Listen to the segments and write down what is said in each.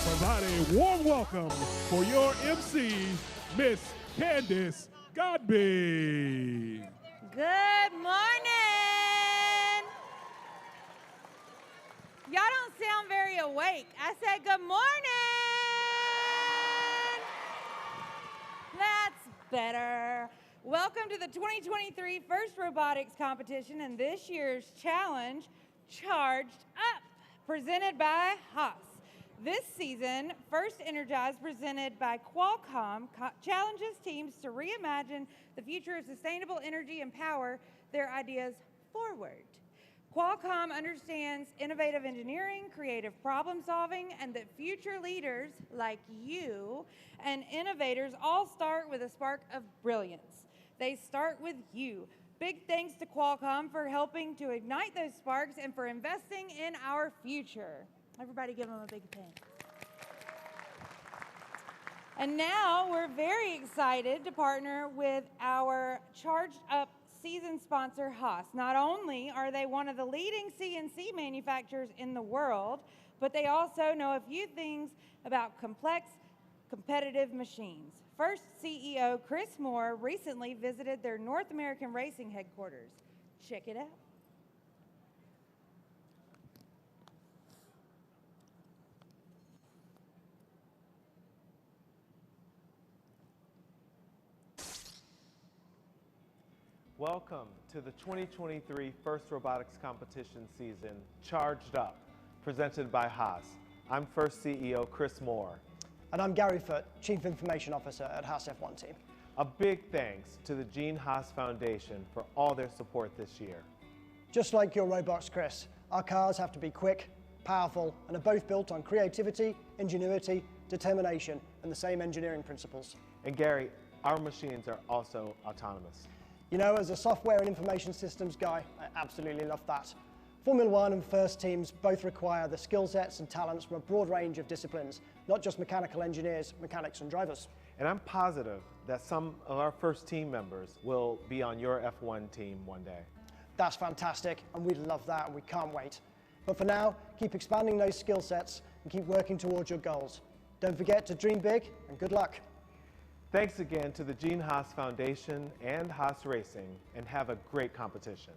Provide a warm welcome for your MC, Miss Candace Godby. Good morning. Y'all don't sound very awake. I said good morning. That's better. Welcome to the 2023 First Robotics Competition and this year's challenge, Charged Up, presented by Haas. This season, First Energized, presented by Qualcomm, challenges teams to reimagine the future of sustainable energy and power their ideas forward. Qualcomm understands innovative engineering, creative problem solving, and that future leaders like you and innovators all start with a spark of brilliance. They start with you. Big thanks to Qualcomm for helping to ignite those sparks and for investing in our future. Everybody give them a big hand. And now we're very excited to partner with our Charged Up season sponsor, Haas. Not only are they one of the leading CNC manufacturers in the world, but they also know a few things about complex, competitive machines. First CEO Chris Moore recently visited their North American racing headquarters. Check it out. Welcome to the 2023 First Robotics Competition season, Charged Up, presented by Haas. I'm First CEO Chris Moore. And I'm Gary Foote, Chief Information Officer at Haas F1 team. A big thanks to the Gene Haas Foundation for all their support this year. Just like your robots, Chris, our cars have to be quick, powerful, and are both built on creativity, ingenuity, determination, and the same engineering principles. And Gary, our machines are also autonomous. You know, as a software and information systems guy, I absolutely love that. Formula One and First teams both require the skill sets and talents from a broad range of disciplines, not just mechanical engineers, mechanics and drivers. And I'm positive that some of our First team members will be on your F1 team one day. That's fantastic, and we love that, and we can't wait. But for now, keep expanding those skill sets and keep working towards your goals. Don't forget to dream big, and good luck. Thanks again to the Gene Haas Foundation and Haas Racing, and have a great competition.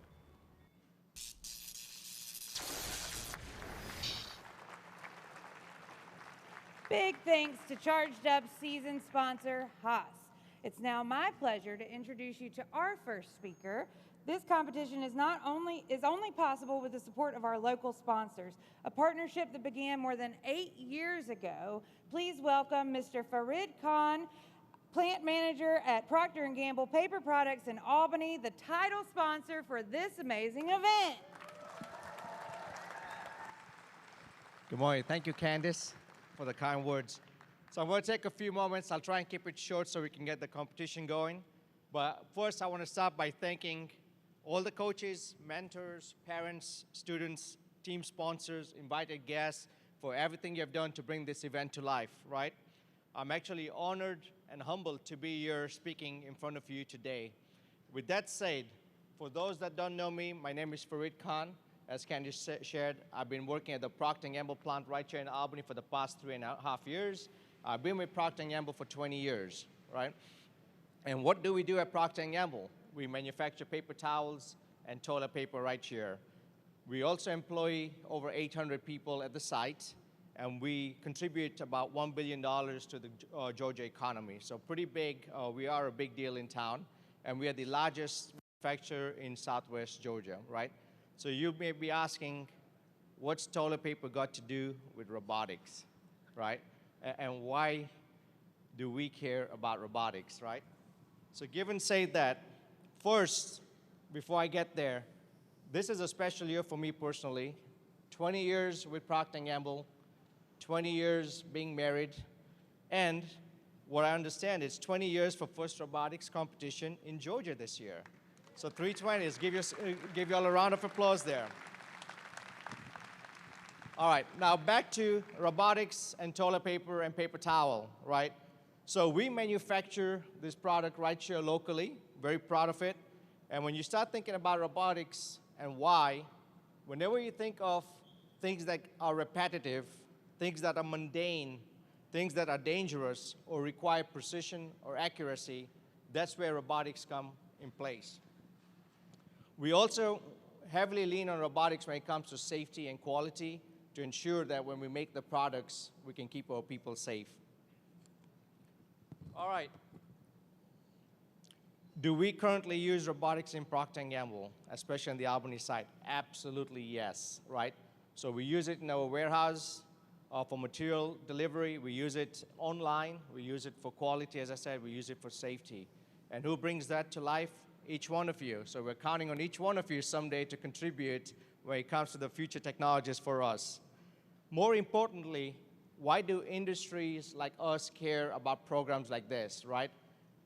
Big thanks to Charged Up season sponsor, Haas. It's now my pleasure to introduce you to our first speaker. This competition is only possible with the support of our local sponsors, a partnership that began more than 8 years ago. Please welcome Mr. Farid Khan, Plant Manager at Procter & Gamble Paper Products in Albany, the title sponsor for this amazing event. Good morning. Thank you, Candace, for the kind words. So I'm going to take a few moments. I'll try and keep it short so we can get the competition going. But first, I want to start by thanking all the coaches, mentors, parents, students, team sponsors, invited guests for everything you have done to bring this event to life, right? I'm actually honored and humbled to be here speaking in front of you today. With that said, for those that don't know me, my name is Farid Khan. As Candice shared, I've been working at the Procter & Gamble plant right here in Albany for the past 3.5 years. I've been with Procter & Gamble for 20 years, right? And what do we do at Procter & Gamble? We manufacture paper towels and toilet paper right here. We also employ over 800 people at the site, and we contribute about $1 billion to the Georgia economy. So pretty big. We are a big deal in town, and we are the largest manufacturer in Southwest Georgia, right? So you may be asking, what's toilet paper got to do with robotics, right? And why do we care about robotics, right? So given say that, first, before I get there, this is a special year for me personally. 20 years with Procter & Gamble, 20 years being married, and what I understand is 20 years for FIRST robotics competition in Georgia this year. So 320s, give you all a round of applause there. All right, now back to robotics and toilet paper and paper towel, right? So we manufacture this product right here locally, very proud of it. And when you start thinking about robotics and why, whenever you think of things that are repetitive, things that are mundane, things that are dangerous or require precision or accuracy, that's where robotics come in place. We also heavily lean on robotics when it comes to safety and quality to ensure that when we make the products, we can keep our people safe. All right. Do we currently use robotics in Procter & Gamble, especially on the Albany site? Absolutely yes, right? So we use it in our warehouse for material delivery. We use it online. We use it for quality, as I said. We use it for safety. And who brings that to life? Each one of you. So we're counting on each one of you someday to contribute when it comes to the future technologies for us. More importantly, why do industries like us care about programs like this, right?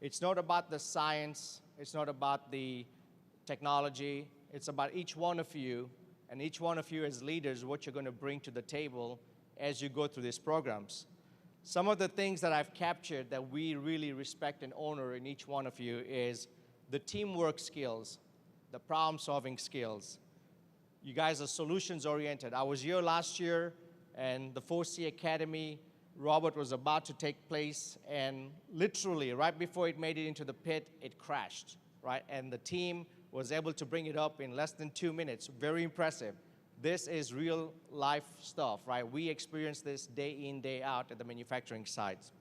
It's not about the science, it's not about the technology, it's about each one of you, and each one of you as leaders, what you're going to bring to the table as you go through these programs. Some of the things that I've captured that we really respect and honor in each one of you is the teamwork skills, the problem-solving skills. You guys are solutions-oriented. I was here last year, and the 4C Academy, Robert was about to take place, and literally, right before it made it into the pit, it crashed, right? And the team was able to bring it up in less than 2 minutes. Very impressive. This is real-life stuff, right? We experience this day in, day out at the manufacturing sites.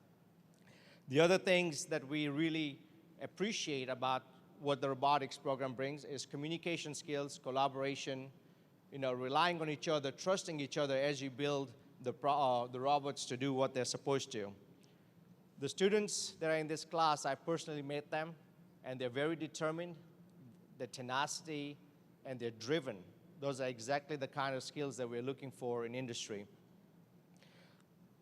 The other things that we really appreciate about what the robotics program brings is communication skills, collaboration, relying on each other, trusting each other as you build the robots to do what they're supposed to. The students that are in this class, I personally met them, and they're very determined, they're tenacity, and they're driven. Those are exactly the kind of skills that we're looking for in industry.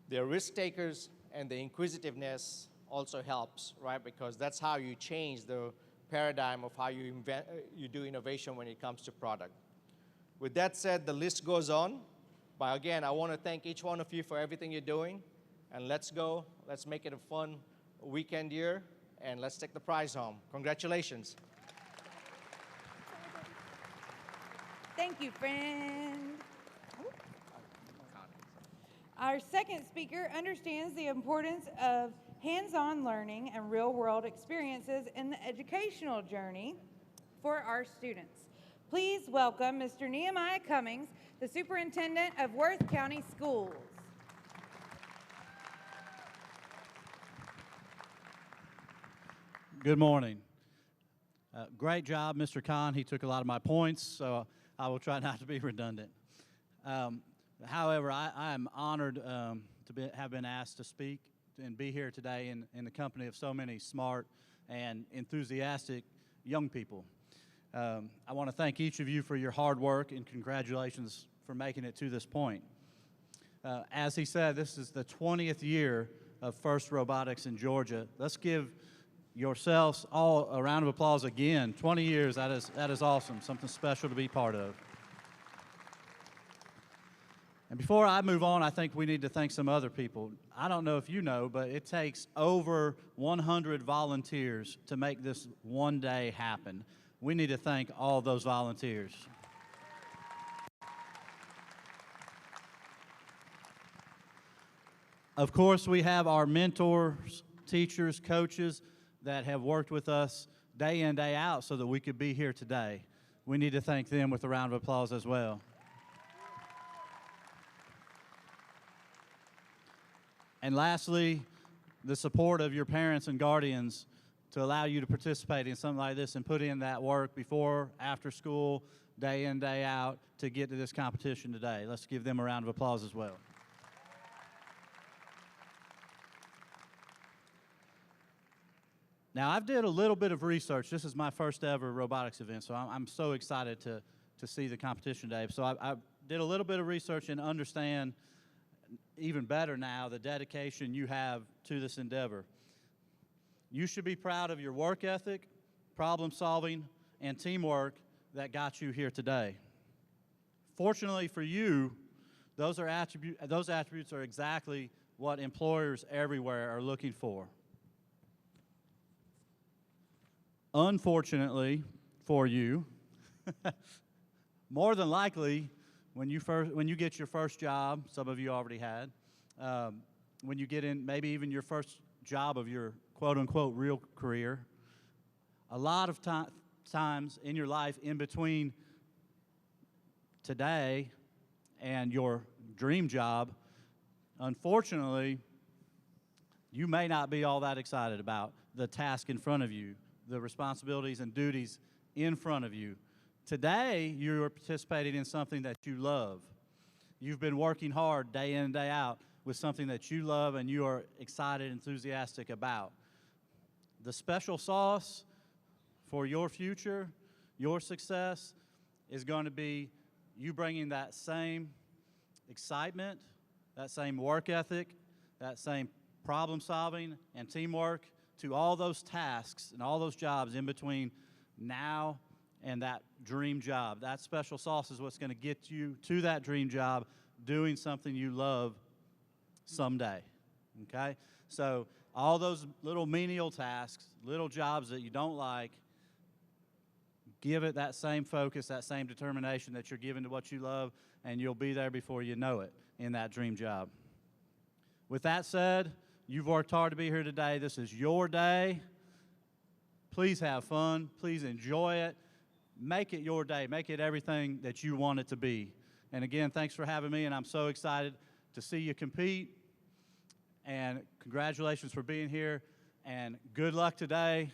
They're risk takers, and the inquisitiveness also helps, right? Because that's how you change the paradigm of how you do innovation when it comes to product. With that said, the list goes on. But again, I want to thank each one of you for everything you're doing. And let's go. Let's make it a fun weekend year. And let's take the prize home. Congratulations. Thank you, friend. Our second speaker understands the importance of hands-on learning and real-world experiences in the educational journey for our students. Please welcome Mr. Nehemiah Cummings, the Superintendent of Worth County Schools. Good morning. Great job, Mr. Khan. He took a lot of my points, so I will try not to be redundant. However, I am honored to have been asked to speak and be here today in the company of so many smart and enthusiastic young people. I want to thank each of you for your hard work and congratulations for making it to this point. As he said, this is the 20th year of FIRST Robotics in Georgia. Let's give yourselves all a round of applause again. 20 years, that is awesome, something special to be part of. And before I move on, I think we need to thank some other people. I don't know if you know, but it takes over 100 volunteers to make this one day happen. We need to thank all those volunteers. Of course, we have our mentors, teachers, coaches that have worked with us day in, day out so that we could be here today. We need to thank them with a round of applause as well. And lastly, the support of your parents and guardians to allow you to participate in something like this and put in that work before, after school, day in, day out to get to this competition today. Let's give them a round of applause as well. Now, I've did a little bit of research. This is my first ever robotics event, so I'm so excited to see the competition today. So I did a little bit of research and understand even better now the dedication you have to this endeavor. You should be proud of your work ethic, problem solving, and teamwork that got you here today. Fortunately for you, those attributes are exactly what employers everywhere are looking for. Unfortunately for you, more than likely, when you get your first job, some of you already had, when you get in maybe even your first job of your quote-unquote real career, a lot of times in your life in between today and your dream job, unfortunately, you may not be all that excited about the task in front of you, the responsibilities and duties in front of you. Today, you're participating in something that you love. You've been working hard day in and day out with something that you love and you are excited, enthusiastic about. The special sauce for your future, your success, is going to be you bringing that same excitement, that same work ethic, that same problem solving and teamwork to all those tasks and all those jobs in between now and that dream job. That special sauce is what's going to get you to that dream job doing something you love someday, okay? So all those little menial tasks, little jobs that you don't like, give it that same focus, that same determination that you're giving to what you love, and you'll be there before you know it in that dream job. With that said, you've worked hard to be here today. This is your day. Please have fun. Please enjoy it. Make it your day. Make it everything that you want it to be. And again, thanks for having me, and I'm so excited to see you compete. And congratulations for being here, and good luck today.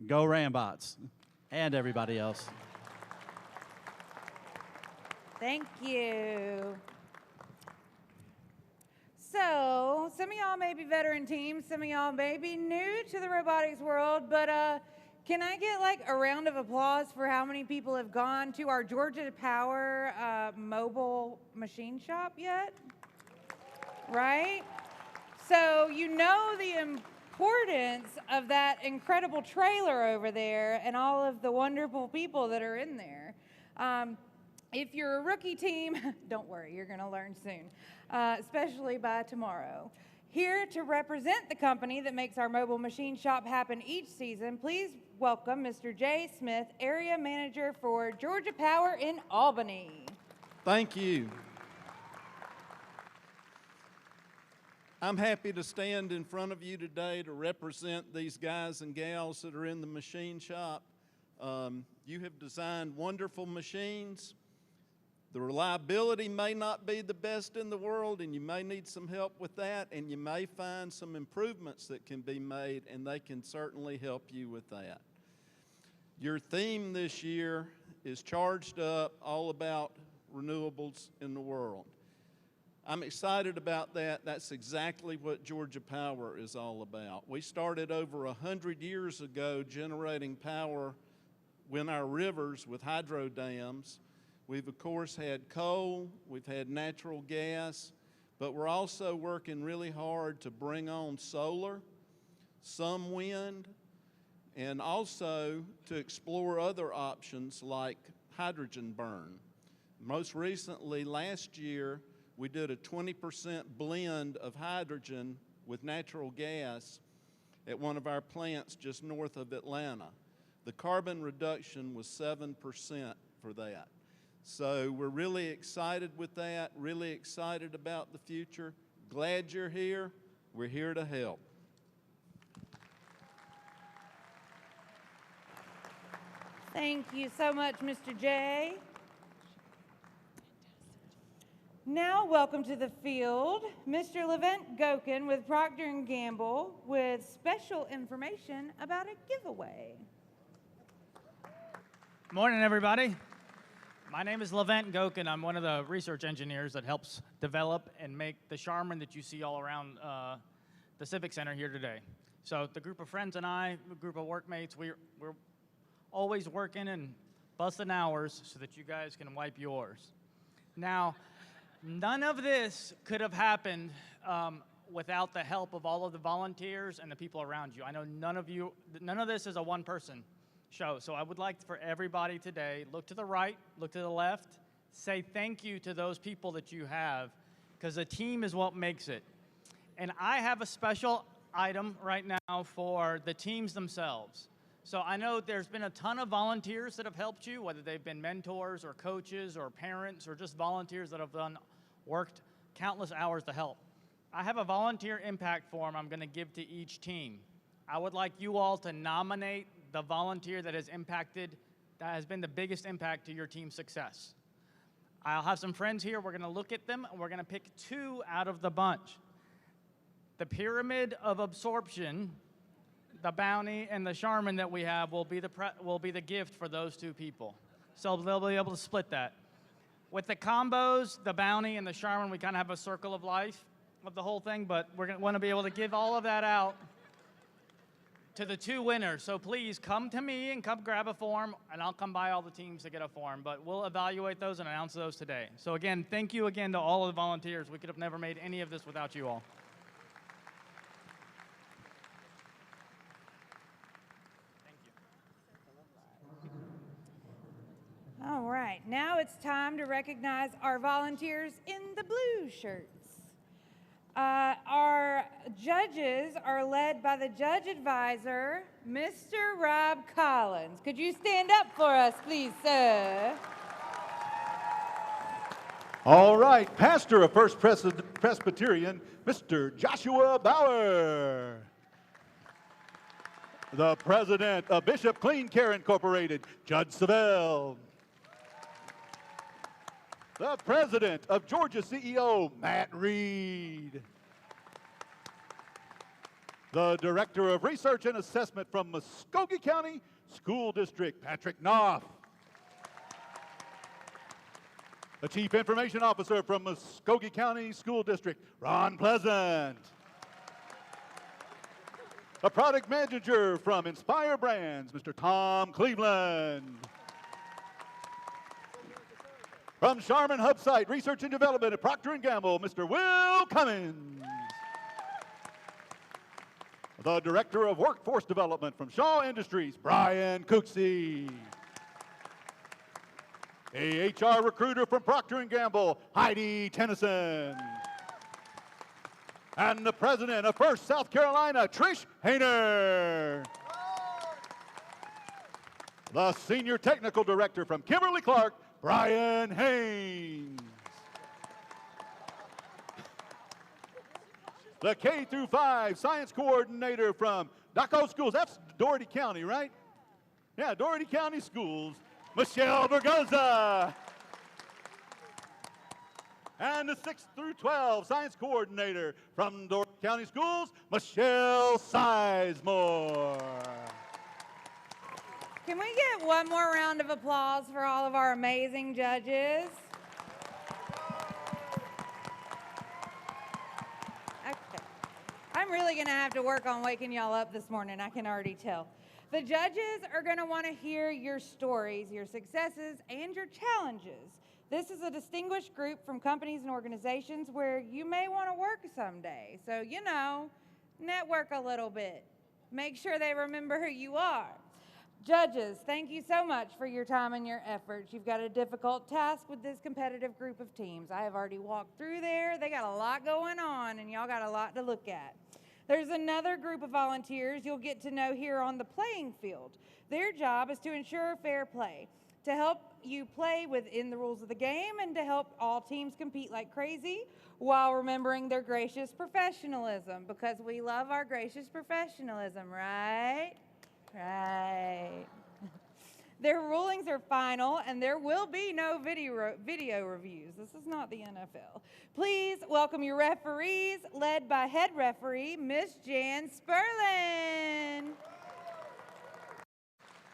Go Rambots, and everybody else. Thank you. So, some of y'all may be veteran teams, some of y'all may be new to the robotics world, but can I get like a round of applause for how many people have gone to our Georgia Power mobile machine shop yet? Right? So you know the importance of that incredible trailer over there and all of the wonderful people that are in there. If you're a rookie team, don't worry, you're going to learn soon, especially by tomorrow. Here to represent the company that makes our mobile machine shop happen each season, please welcome Mr. Jay Smith, Area Manager for Georgia Power in Albany. Thank you. I'm happy to stand in front of you today to represent these guys and gals that are in the machine shop. You have designed wonderful machines. The reliability may not be the best in the world, and you may need some help with that, and you may find some improvements that can be made, and they can certainly help you with that. Your theme this year is Charged Up, all about renewables in the world. I'm excited about that. That's exactly what Georgia Power is all about. We started over 100 years ago generating power in our rivers with hydro dams. We've, of course, had coal, we've had natural gas, but we're also working really hard to bring on solar, some wind, and also to explore other options like hydrogen burn. Most recently, last year, we did a 20% blend of hydrogen with natural gas at one of our plants just north of Atlanta. The carbon reduction was 7% for that. So we're really excited with that, really excited about the future. Glad you're here. We're here to help. Thank you so much, Mr. J. Now, welcome to the field, Mr. Levent Gokin with Procter & Gamble with special information about a giveaway. Morning, everybody. My name is Levent Gokin. I'm one of the research engineers that helps develop and make the Charmin that you see all around the Civic Center here today. So the group of friends and I, a group of workmates, we're always working and busting hours so that you guys can wipe yours. Now, none of this could have happened without the help of all of the volunteers and the people around you. I know none of this is a one-person show, so I would like for everybody today, look to the right, look to the left, say thank you to those people that you have, because the team is what makes it. And I have a special item right now for the teams themselves. So I know there's been a ton of volunteers that have helped you, whether they've been mentors or coaches or parents or just volunteers that have worked countless hours to help. I have a volunteer impact form I'm going to give to each team. I would like you all to nominate the volunteer that has been the biggest impact to your team's success. I'll have some friends here. We're going to look at them, and we're going to pick 2 out of the bunch. The pyramid of absorption, the bounty, and the Charmin that we have will be the gift for those 2 people. So they'll be able to split that. With the combos, the bounty, and the Charmin, we kind of have a circle of life of the whole thing, but we're going to want to be able to give all of that out to the 2 winners. So please come to me and come grab a form, and I'll come by all the teams to get a form, but we'll evaluate those and announce those today. So again, thank you again to all of the volunteers. We could have never made any of this without you all. All right, now it's time to recognize our volunteers in the blue shirts. Our judges are led by the judge advisor, Mr. Rob Collins. Could you stand up for us, please, sir? All right, pastor of First Presbyterian, Mr. Joshua Bauer. The president of Bishop Clean Care Incorporated, Judge Savelle. The president of Georgia CEO, Matt Reed. The director of research and assessment from Muskogee County School District, Patrick Knopf. The chief information officer from Muskogee County School District, Ron Pleasant. The product manager from Inspire Brands, Mr. Tom Cleveland. From Charmin Hub Site Research and Development at Procter & Gamble, Mr. Will Cummins. The Director of Workforce Development from Shaw Industries, Brian Cooksey. A HR recruiter from Procter & Gamble, Heidi Tennyson. And the President of First South Carolina, Trish Hayner. The Senior Technical Director from Kimberly-Clark, Brian Haynes. The K-5 Science Coordinator from Daco Schools, that's Doherty County, right? Yeah, Doherty County Schools, Michelle Bergoza. And the 6 through 12 Science Coordinator from Doherty County Schools, Michelle Sizemore. Can we get one more round of applause for all of our amazing judges? Okay. I'm really going to have to work on waking y'all up this morning, I can already tell. The judges are going to want to hear your stories, your successes, and your challenges. This is a distinguished group from companies and organizations where you may want to work someday. So, network a little bit. Make sure they remember who you are. Judges, thank you so much for your time and your efforts. You've got a difficult task with this competitive group of teams. I have already walked through there. They got a lot going on, and y'all got a lot to look at. There's another group of volunteers you'll get to know here on the playing field. Their job is to ensure fair play, to help you play within the rules of the game, and to help all teams compete like crazy while remembering their gracious professionalism, because we love our gracious professionalism, right? Right. Their rulings are final, and there will be no video reviews. This is not the NFL. Please welcome your referees, led by head referee, Miss Jan Sperlin.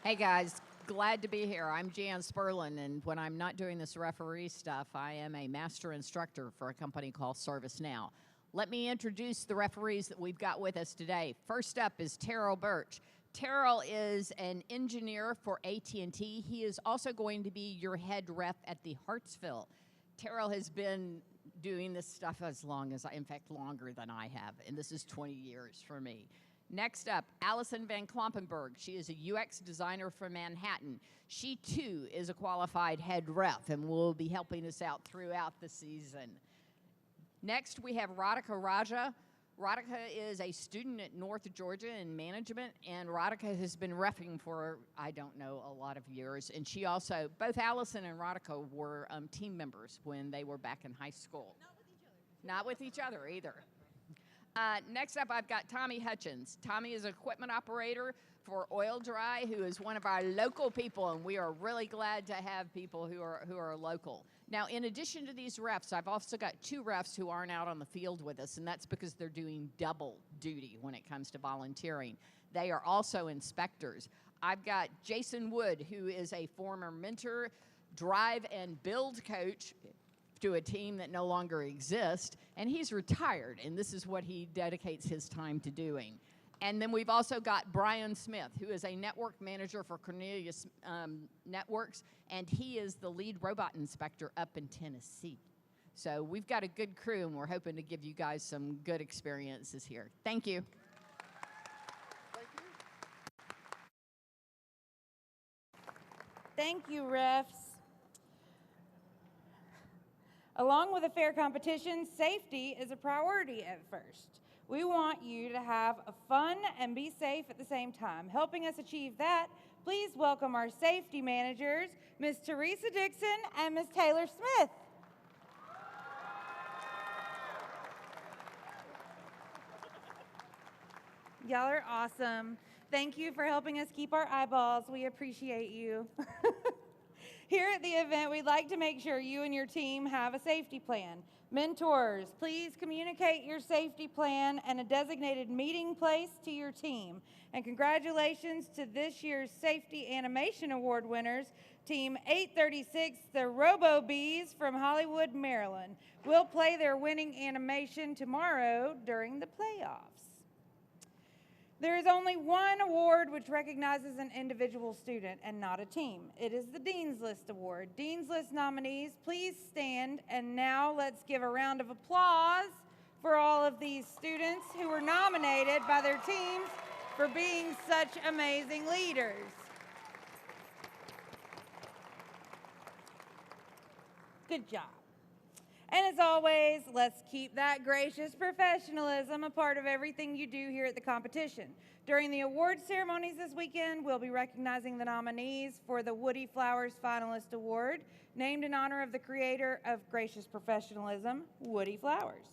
Hey guys, glad to be here. I'm Jan Sperlin, and when I'm not doing this referee stuff, I am a master instructor for a company called ServiceNow. Let me introduce the referees that we've got with us today. First up is Terrell Birch. Terrell is an engineer for AT&T. He is also going to be your head ref at the Hartsville. Terrell has been doing this stuff as long as in fact, longer than I have, and this is 20 years for me. Next up, Allison Van Klompenberg. She is a UX designer from Manhattan. She, too, is a qualified head ref and will be helping us out throughout the season. Next, we have Radhika Raja. Radhika is a student at North Georgia in management, and Radhika has been reffing for, I don't know, a lot of years. And she also, both Allison and Radhika were team members when they were back in high school. Not with each other either. Next up, I've got Tommy Hutchins. Tommy is an equipment operator for Oil Dry, who is one of our local people, and we are really glad to have people who are local. Now, in addition to these refs, I've also got two refs who aren't out on the field with us, and that's because they're doing double duty when it comes to volunteering. They are also inspectors. I've got Jason Wood, who is a former mentor, drive and build coach to a team that no longer exists, and he's retired, and this is what he dedicates his time to doing. And then we've also got Brian Smith, who is a network manager for Cornelius Networks, and he is the lead robot inspector up in Tennessee. So we've got a good crew, and we're hoping to give you guys some good experiences here. Thank you. Thank you, refs. Along with a fair competition, safety is a priority at FIRST. We want you to have fun and be safe at the same time. Helping us achieve that, please welcome our safety managers, Ms. Teresa Dixon and Ms. Taylor Smith. Y'all are awesome. Thank you for helping us keep our eyeballs. We appreciate you. Here at the event, we'd like to make sure you and your team have a safety plan. Mentors, please communicate your safety plan and a designated meeting place to your team. And congratulations to this year's Safety Animation Award winners, Team 836, the Robo Bees from Hollywood, Maryland. We'll play their winning animation tomorrow during the playoffs. There is only one award which recognizes an individual student and not a team. It is the Dean's List Award. Dean's List nominees, please stand. And now let's give a round of applause for all of these students who were nominated by their teams for being such amazing leaders. Good job. And as always, let's keep that gracious professionalism a part of everything you do here at the competition. During the awards ceremonies this weekend, we'll be recognizing the nominees for the Woody Flowers Finalist Award, named in honor of the creator of gracious professionalism, Woody Flowers.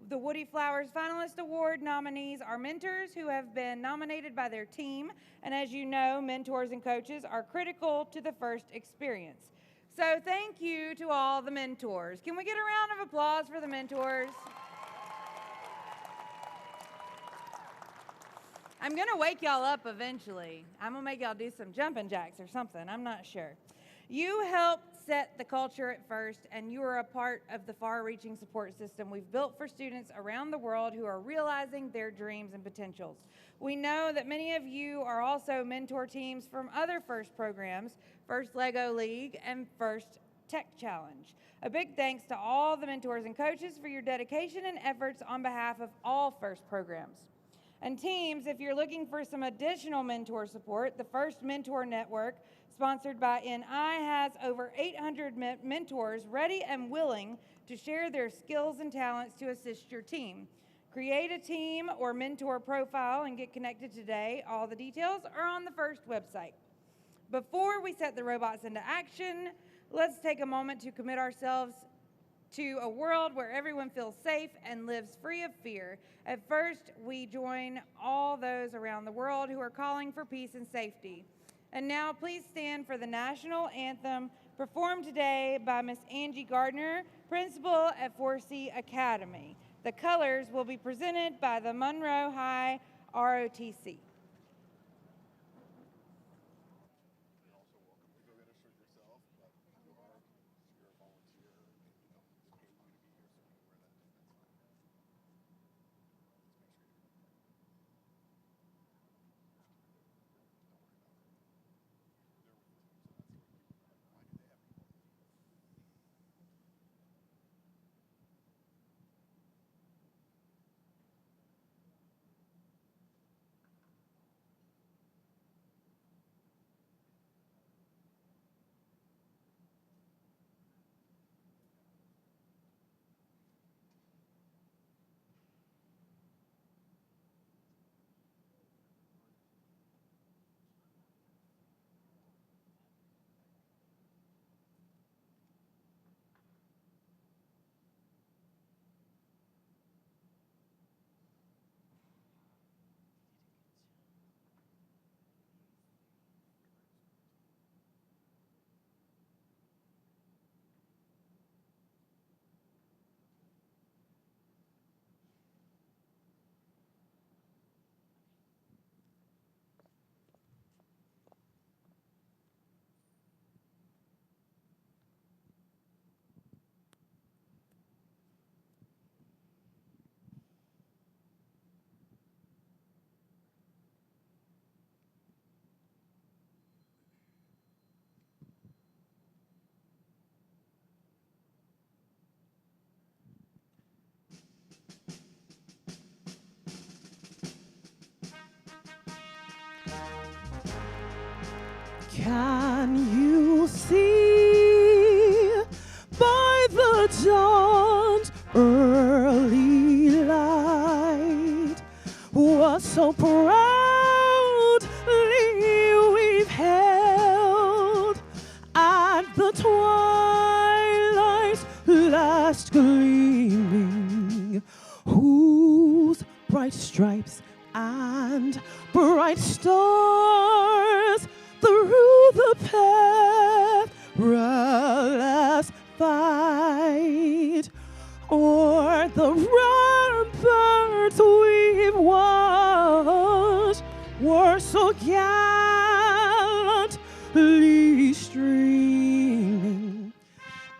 The Woody Flowers Finalist Award nominees are mentors who have been nominated by their team, and as you know, mentors and coaches are critical to the FIRST experience. So thank you to all the mentors. Can we get a round of applause for the mentors? I'm gonna wake y'all up eventually. I'm gonna make y'all do some jumping jacks or something, I'm not sure. You helped set the culture at FIRST, and you are a part of the far-reaching support system we've built for students around the world who are realizing their dreams and potentials. We know that many of you are also mentor teams from other FIRST programs, FIRST Lego League and FIRST Tech Challenge. A big thanks to all the mentors and coaches for your dedication and efforts on behalf of all FIRST programs. And teams, if you're looking for some additional mentor support, the First Mentor Network, sponsored by NI, has over 800 mentors ready and willing to share their skills and talents to assist your team. Create a team or mentor profile and get connected today. All the details are on the First website. Before we set the robots into action, let's take a moment to commit ourselves to a world where everyone feels safe and lives free of fear. At First, we join all those around the world who are calling for peace and safety. And now, please stand for the national anthem performed today by Miss Angie Gardner, principal at 4C Academy. The colors will be presented by the Monroe High ROTC. Can you see by the dawn's early light what so proudly we've held at the twilight's last gleaming, whose bright stripes and bright stars through the perilous fight, o'er the ramparts we've watched, were so gallantly streaming,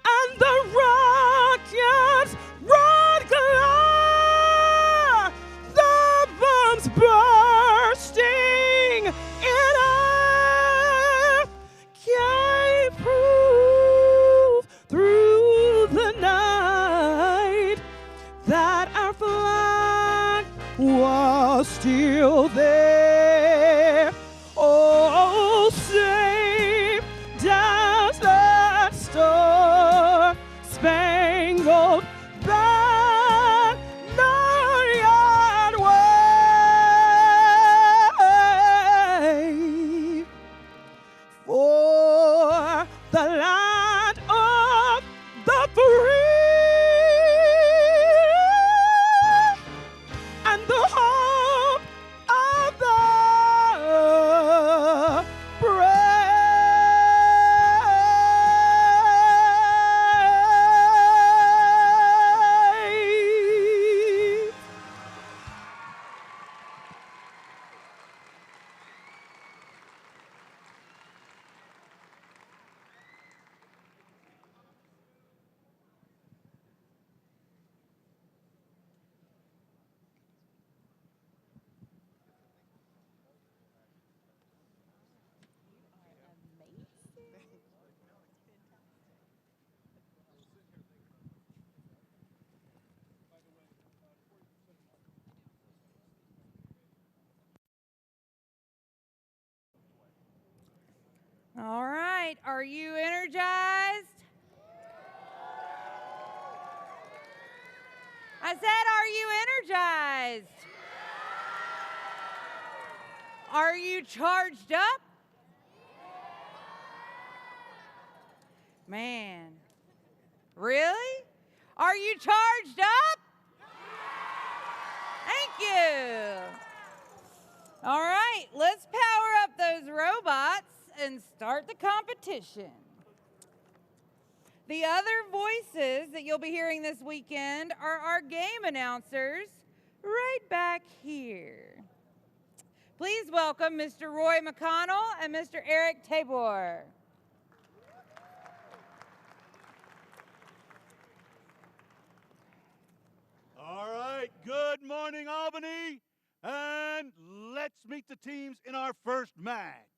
and the rockets red glare, the bombs bursting in air, gave proof through the night that our flag was still there. Oh, safe does that star-spangled banner yet wave, for the land of the free and the hope of All right, are you energized? I said, are you energized? Are you charged up? Man, really? Are you charged up? Thank you. All right, let's power up those robots and start the competition. The other voices that you'll be hearing this weekend are our game announcers right back here. Please welcome Mr. Roy McConnell and Mr. Eric Tabor. All right, good morning, Albany. And let's meet the teams in our first match.